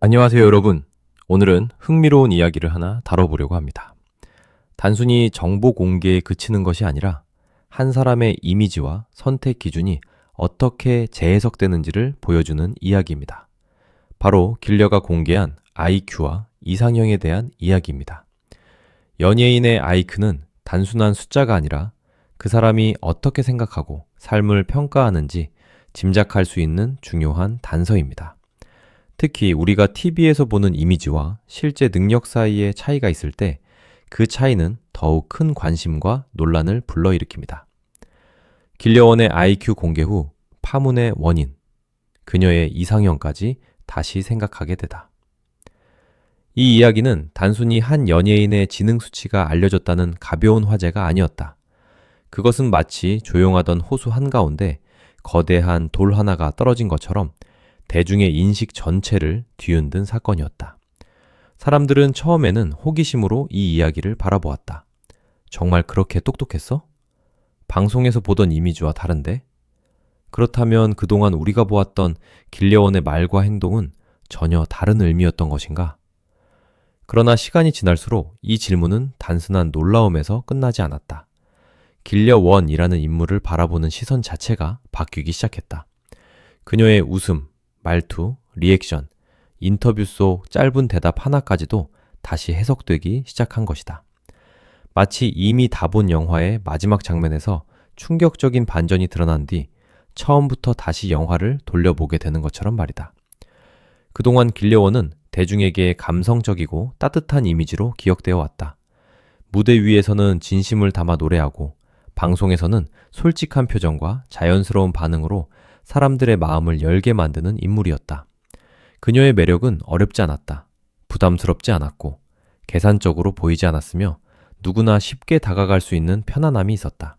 안녕하세요, 여러분. 오늘은 흥미로운 이야기를 하나 다뤄보려고 합니다. 단순히 정보 공개에 그치는 것이 아니라 한 사람의 이미지와 선택 기준이 어떻게 재해석되는지를 보여주는 이야기입니다. 바로 길려가 공개한 IQ와 이상형에 대한 이야기입니다. 연예인의 IQ는 단순한 숫자가 아니라 그 사람이 어떻게 생각하고 삶을 평가하는지 짐작할 수 있는 중요한 단서입니다. 특히 우리가 TV에서 보는 이미지와 실제 능력 사이의 차이가 있을 때 그 차이는 더욱 큰 관심과 논란을 불러일으킵니다. 길려원의 IQ 공개 후 파문의 원인, 그녀의 이상형까지 다시 생각하게 되다. 이 이야기는 단순히 한 연예인의 지능 수치가 알려졌다는 가벼운 화제가 아니었다. 그것은 마치 조용하던 호수 한가운데 거대한 돌 하나가 떨어진 것처럼 대중의 인식 전체를 뒤흔든 사건이었다. 사람들은 처음에는 호기심으로 이 이야기를 바라보았다. 정말 그렇게 똑똑했어? 방송에서 보던 이미지와 다른데? 그렇다면 그동안 우리가 보았던 길려원의 말과 행동은 전혀 다른 의미였던 것인가? 그러나 시간이 지날수록 이 질문은 단순한 놀라움에서 끝나지 않았다. 길려원이라는 인물을 바라보는 시선 자체가 바뀌기 시작했다. 그녀의 웃음, 말투, 리액션, 인터뷰 속 짧은 대답 하나까지도 다시 해석되기 시작한 것이다. 마치 이미 다 본 영화의 마지막 장면에서 충격적인 반전이 드러난 뒤 처음부터 다시 영화를 돌려보게 되는 것처럼 말이다. 그동안 길려원은 대중에게 감성적이고 따뜻한 이미지로 기억되어 왔다. 무대 위에서는 진심을 담아 노래하고 방송에서는 솔직한 표정과 자연스러운 반응으로 사람들의 마음을 열게 만드는 인물이었다. 그녀의 매력은 어렵지 않았다. 부담스럽지 않았고 계산적으로 보이지 않았으며 누구나 쉽게 다가갈 수 있는 편안함이 있었다.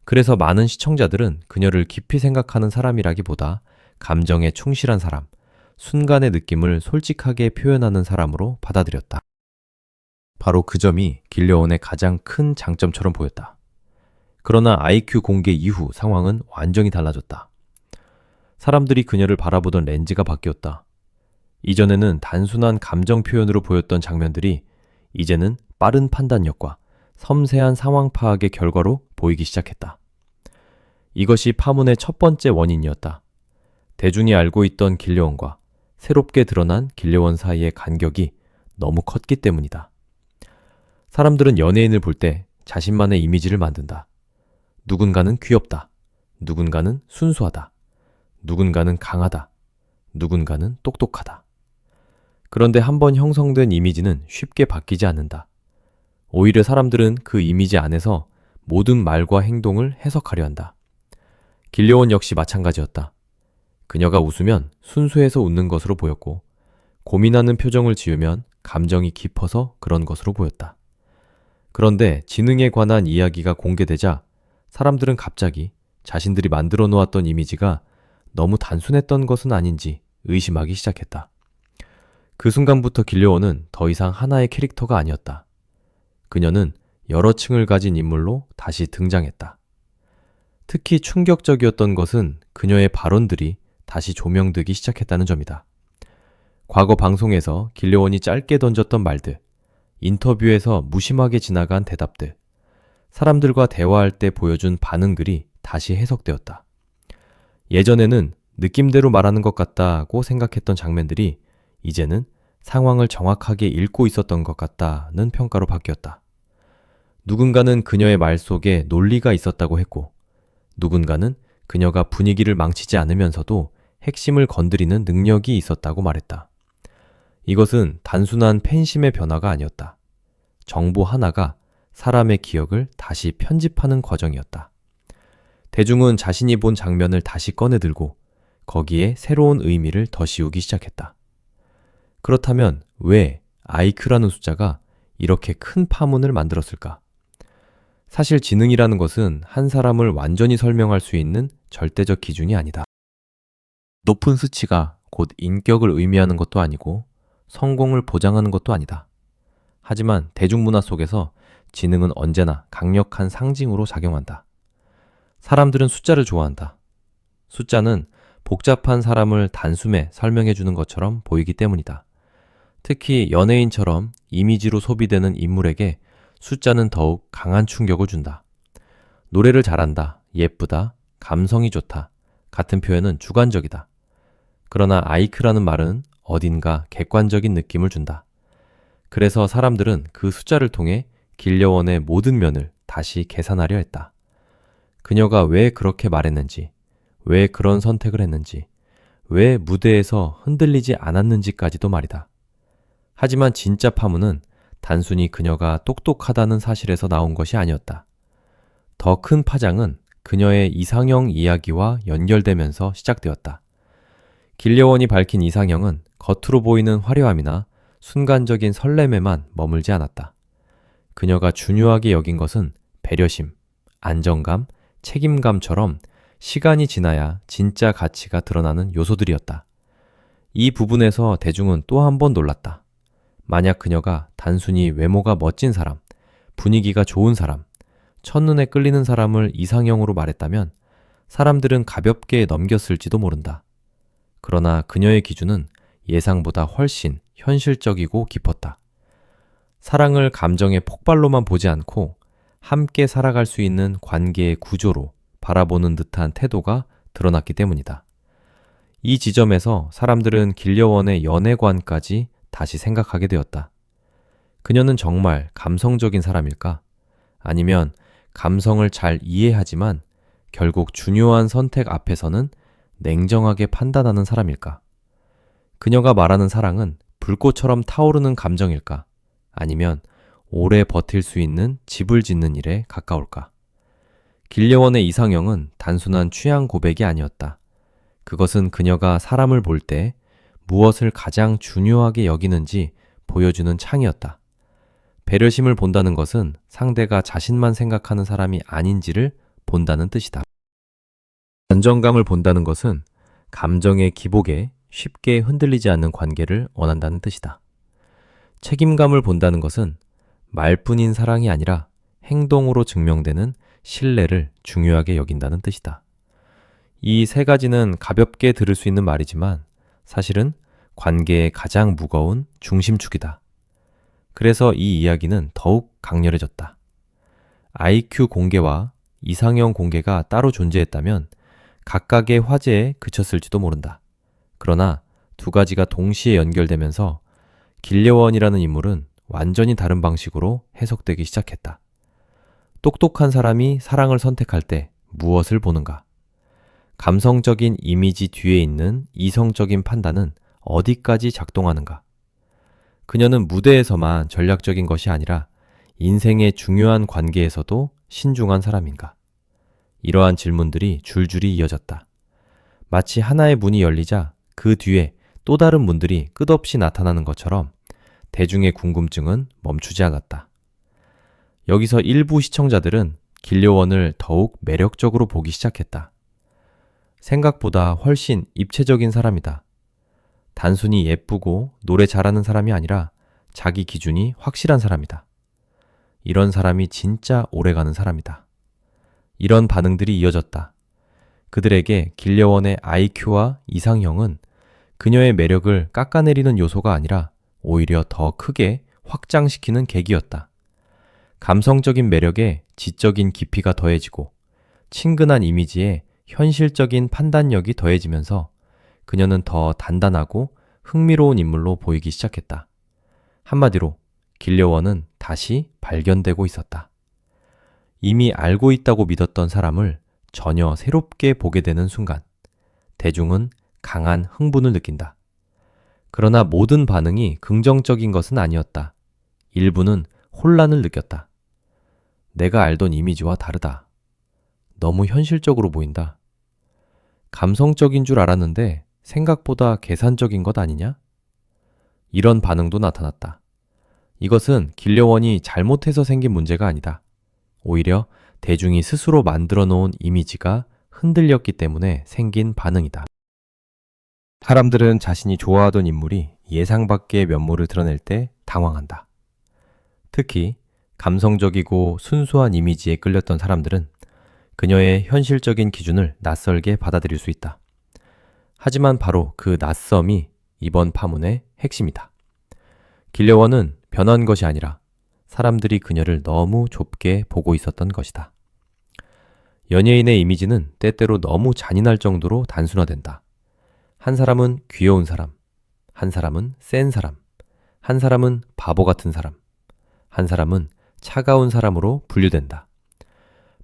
그래서 많은 시청자들은 그녀를 깊이 생각하는 사람이라기보다 감정에 충실한 사람, 순간의 느낌을 솔직하게 표현하는 사람으로 받아들였다. 바로 그 점이 길려원의 가장 큰 장점처럼 보였다. 그러나 IQ 공개 이후 상황은 완전히 달라졌다. 사람들이 그녀를 바라보던 렌즈가 바뀌었다. 이전에는 단순한 감정 표현으로 보였던 장면들이 이제는 빠른 판단력과 섬세한 상황 파악의 결과로 보이기 시작했다. 이것이 파문의 첫 번째 원인이었다. 대중이 알고 있던 길려원과 새롭게 드러난 길려원 사이의 간격이 너무 컸기 때문이다. 사람들은 연예인을 볼 때 자신만의 이미지를 만든다. 누군가는 귀엽다. 누군가는 순수하다. 누군가는 강하다. 누군가는 똑똑하다. 그런데 한번 형성된 이미지는 쉽게 바뀌지 않는다. 오히려 사람들은 그 이미지 안에서 모든 말과 행동을 해석하려 한다. 길려원 역시 마찬가지였다. 그녀가 웃으면 순수해서 웃는 것으로 보였고, 고민하는 표정을 지으면 감정이 깊어서 그런 것으로 보였다. 그런데 지능에 관한 이야기가 공개되자 사람들은 갑자기 자신들이 만들어 놓았던 이미지가 너무 단순했던 것은 아닌지 의심하기 시작했다. 그 순간부터 길려원은 더 이상 하나의 캐릭터가 아니었다. 그녀는 여러 층을 가진 인물로 다시 등장했다. 특히 충격적이었던 것은 그녀의 발언들이 다시 조명되기 시작했다는 점이다. 과거 방송에서 길려원이 짧게 던졌던 말들, 인터뷰에서 무심하게 지나간 대답들, 사람들과 대화할 때 보여준 반응들이 다시 해석되었다. 예전에는 느낌대로 말하는 것 같다고 생각했던 장면들이 이제는 상황을 정확하게 읽고 있었던 것 같다는 평가로 바뀌었다. 누군가는 그녀의 말 속에 논리가 있었다고 했고, 누군가는 그녀가 분위기를 망치지 않으면서도 핵심을 건드리는 능력이 있었다고 말했다. 이것은 단순한 팬심의 변화가 아니었다. 정보 하나가 사람의 기억을 다시 편집하는 과정이었다. 대중은 자신이 본 장면을 다시 꺼내들고 거기에 새로운 의미를 더 씌우기 시작했다. 그렇다면 왜 IQ라는 숫자가 이렇게 큰 파문을 만들었을까? 사실 지능이라는 것은 한 사람을 완전히 설명할 수 있는 절대적 기준이 아니다. 높은 수치가 곧 인격을 의미하는 것도 아니고 성공을 보장하는 것도 아니다. 하지만 대중문화 속에서 지능은 언제나 강력한 상징으로 작용한다. 사람들은 숫자를 좋아한다. 숫자는 복잡한 사람을 단숨에 설명해 주는 것처럼 보이기 때문이다. 특히 연예인처럼 이미지로 소비되는 인물에게 숫자는 더욱 강한 충격을 준다. 노래를 잘한다, 예쁘다, 감성이 좋다 같은 표현은 주관적이다. 그러나 아이크라는 말은 어딘가 객관적인 느낌을 준다. 그래서 사람들은 그 숫자를 통해 길려원의 모든 면을 다시 계산하려 했다. 그녀가 왜 그렇게 말했는지, 왜 그런 선택을 했는지, 왜 무대에서 흔들리지 않았는지까지도 말이다. 하지만 진짜 파문은 단순히 그녀가 똑똑하다는 사실에서 나온 것이 아니었다. 더 큰 파장은 그녀의 이상형 이야기와 연결되면서 시작되었다. 길려원이 밝힌 이상형은 겉으로 보이는 화려함이나 순간적인 설렘에만 머물지 않았다. 그녀가 중요하게 여긴 것은 배려심, 안정감, 책임감처럼 시간이 지나야 진짜 가치가 드러나는 요소들이었다. 이 부분에서 대중은 또 한 번 놀랐다. 만약 그녀가 단순히 외모가 멋진 사람, 분위기가 좋은 사람, 첫눈에 끌리는 사람을 이상형으로 말했다면 사람들은 가볍게 넘겼을지도 모른다. 그러나 그녀의 기준은 예상보다 훨씬 현실적이고 깊었다. 사랑을 감정의 폭발로만 보지 않고 함께 살아갈 수 있는 관계의 구조로 바라보는 듯한 태도가 드러났기 때문이다. 이 지점에서 사람들은 길려원의 연애관까지 다시 생각하게 되었다. 그녀는 정말 감성적인 사람일까? 아니면 감성을 잘 이해하지만 결국 중요한 선택 앞에서는 냉정하게 판단하는 사람일까? 그녀가 말하는 사랑은 불꽃처럼 타오르는 감정일까? 아니면 오래 버틸 수 있는 집을 짓는 일에 가까울까? 길려원의 이상형은 단순한 취향 고백이 아니었다. 그것은 그녀가 사람을 볼 때 무엇을 가장 중요하게 여기는지 보여주는 창이었다. 배려심을 본다는 것은 상대가 자신만 생각하는 사람이 아닌지를 본다는 뜻이다. 안정감을 본다는 것은 감정의 기복에 쉽게 흔들리지 않는 관계를 원한다는 뜻이다. 책임감을 본다는 것은 말뿐인 사랑이 아니라 행동으로 증명되는 신뢰를 중요하게 여긴다는 뜻이다. 이 세 가지는 가볍게 들을 수 있는 말이지만 사실은 관계의 가장 무거운 중심축이다. 그래서 이 이야기는 더욱 강렬해졌다. IQ 공개와 이상형 공개가 따로 존재했다면 각각의 화제에 그쳤을지도 모른다. 그러나 두 가지가 동시에 연결되면서 길려원이라는 인물은 완전히 다른 방식으로 해석되기 시작했다. 똑똑한 사람이 사랑을 선택할 때 무엇을 보는가? 감성적인 이미지 뒤에 있는 이성적인 판단은 어디까지 작동하는가? 그녀는 무대에서만 전략적인 것이 아니라 인생의 중요한 관계에서도 신중한 사람인가? 이러한 질문들이 줄줄이 이어졌다. 마치 하나의 문이 열리자 그 뒤에 또 다른 문들이 끝없이 나타나는 것처럼 대중의 궁금증은 멈추지 않았다. 여기서 일부 시청자들은 길려원을 더욱 매력적으로 보기 시작했다. 생각보다 훨씬 입체적인 사람이다. 단순히 예쁘고 노래 잘하는 사람이 아니라 자기 기준이 확실한 사람이다. 이런 사람이 진짜 오래가는 사람이다. 이런 반응들이 이어졌다. 그들에게 길려원의 IQ와 이상형은 그녀의 매력을 깎아내리는 요소가 아니라 오히려 더 크게 확장시키는 계기였다. 감성적인 매력에 지적인 깊이가 더해지고 친근한 이미지에 현실적인 판단력이 더해지면서 그녀는 더 단단하고 흥미로운 인물로 보이기 시작했다. 한마디로 길려원은 다시 발견되고 있었다. 이미 알고 있다고 믿었던 사람을 전혀 새롭게 보게 되는 순간 대중은 강한 흥분을 느낀다. 그러나 모든 반응이 긍정적인 것은 아니었다. 일부는 혼란을 느꼈다. 내가 알던 이미지와 다르다. 너무 현실적으로 보인다. 감성적인 줄 알았는데 생각보다 계산적인 것 아니냐? 이런 반응도 나타났다. 이것은 길려원이 잘못해서 생긴 문제가 아니다. 오히려 대중이 스스로 만들어 놓은 이미지가 흔들렸기 때문에 생긴 반응이다. 사람들은 자신이 좋아하던 인물이 예상 밖의 면모를 드러낼 때 당황한다. 특히 감성적이고 순수한 이미지에 끌렸던 사람들은 그녀의 현실적인 기준을 낯설게 받아들일 수 있다. 하지만 바로 그 낯섦이 이번 파문의 핵심이다. 길려원은 변한 것이 아니라 사람들이 그녀를 너무 좁게 보고 있었던 것이다. 연예인의 이미지는 때때로 너무 잔인할 정도로 단순화된다. 한 사람은 귀여운 사람, 한 사람은 센 사람, 한 사람은 바보 같은 사람, 한 사람은 차가운 사람으로 분류된다.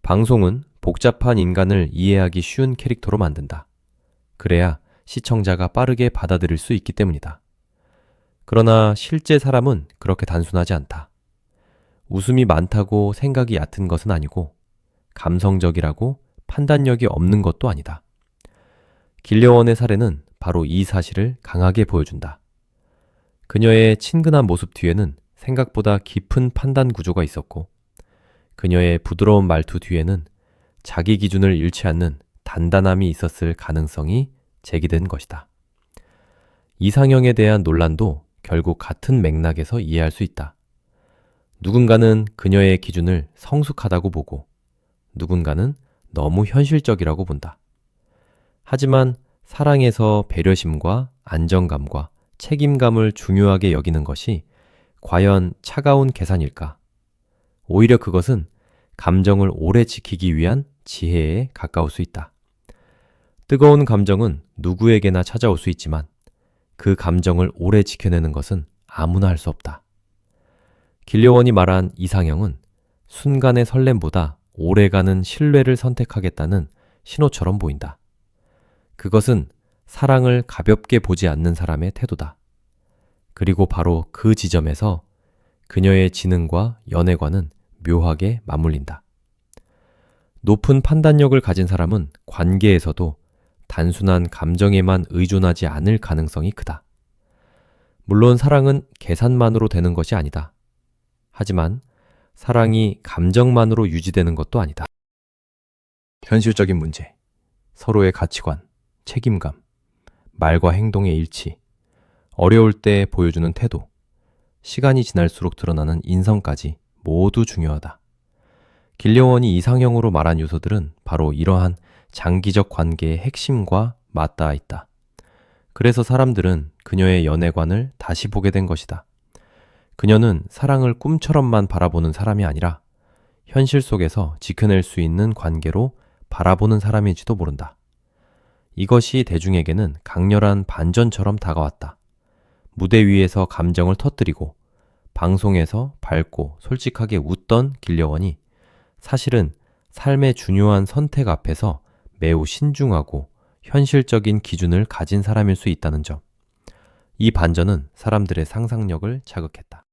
방송은 복잡한 인간을 이해하기 쉬운 캐릭터로 만든다. 그래야 시청자가 빠르게 받아들일 수 있기 때문이다. 그러나 실제 사람은 그렇게 단순하지 않다. 웃음이 많다고 생각이 얕은 것은 아니고 감성적이라고 판단력이 없는 것도 아니다. 길려원의 사례는 바로 이 사실을 강하게 보여준다. 그녀의 친근한 모습 뒤에는 생각보다 깊은 판단 구조가 있었고 그녀의 부드러운 말투 뒤에는 자기 기준을 잃지 않는 단단함이 있었을 가능성이 제기된 것이다. 이상형에 대한 논란도 결국 같은 맥락에서 이해할 수 있다. 누군가는 그녀의 기준을 성숙하다고 보고 누군가는 너무 현실적이라고 본다. 하지만 사랑에서 배려심과 안정감과 책임감을 중요하게 여기는 것이 과연 차가운 계산일까? 오히려 그것은 감정을 오래 지키기 위한 지혜에 가까울 수 있다. 뜨거운 감정은 누구에게나 찾아올 수 있지만 그 감정을 오래 지켜내는 것은 아무나 할 수 없다. 길려원이 말한 이상형은 순간의 설렘보다 오래가는 신뢰를 선택하겠다는 신호처럼 보인다. 그것은 사랑을 가볍게 보지 않는 사람의 태도다. 그리고 바로 그 지점에서 그녀의 지능과 연애관은 묘하게 맞물린다. 높은 판단력을 가진 사람은 관계에서도 단순한 감정에만 의존하지 않을 가능성이 크다. 물론 사랑은 계산만으로 되는 것이 아니다. 하지만 사랑이 감정만으로 유지되는 것도 아니다. 현실적인 문제, 서로의 가치관, 책임감, 말과 행동의 일치, 어려울 때 보여주는 태도, 시간이 지날수록 드러나는 인성까지 모두 중요하다. 길려원이 이상형으로 말한 요소들은 바로 이러한 장기적 관계의 핵심과 맞닿아 있다. 그래서 사람들은 그녀의 연애관을 다시 보게 된 것이다. 그녀는 사랑을 꿈처럼만 바라보는 사람이 아니라 현실 속에서 지켜낼 수 있는 관계로 바라보는 사람일지도 모른다. 이것이 대중에게는 강렬한 반전처럼 다가왔다. 무대 위에서 감정을 터뜨리고 방송에서 밝고 솔직하게 웃던 길려원이 사실은 삶의 중요한 선택 앞에서 매우 신중하고 현실적인 기준을 가진 사람일 수 있다는 점. 이 반전은 사람들의 상상력을 자극했다.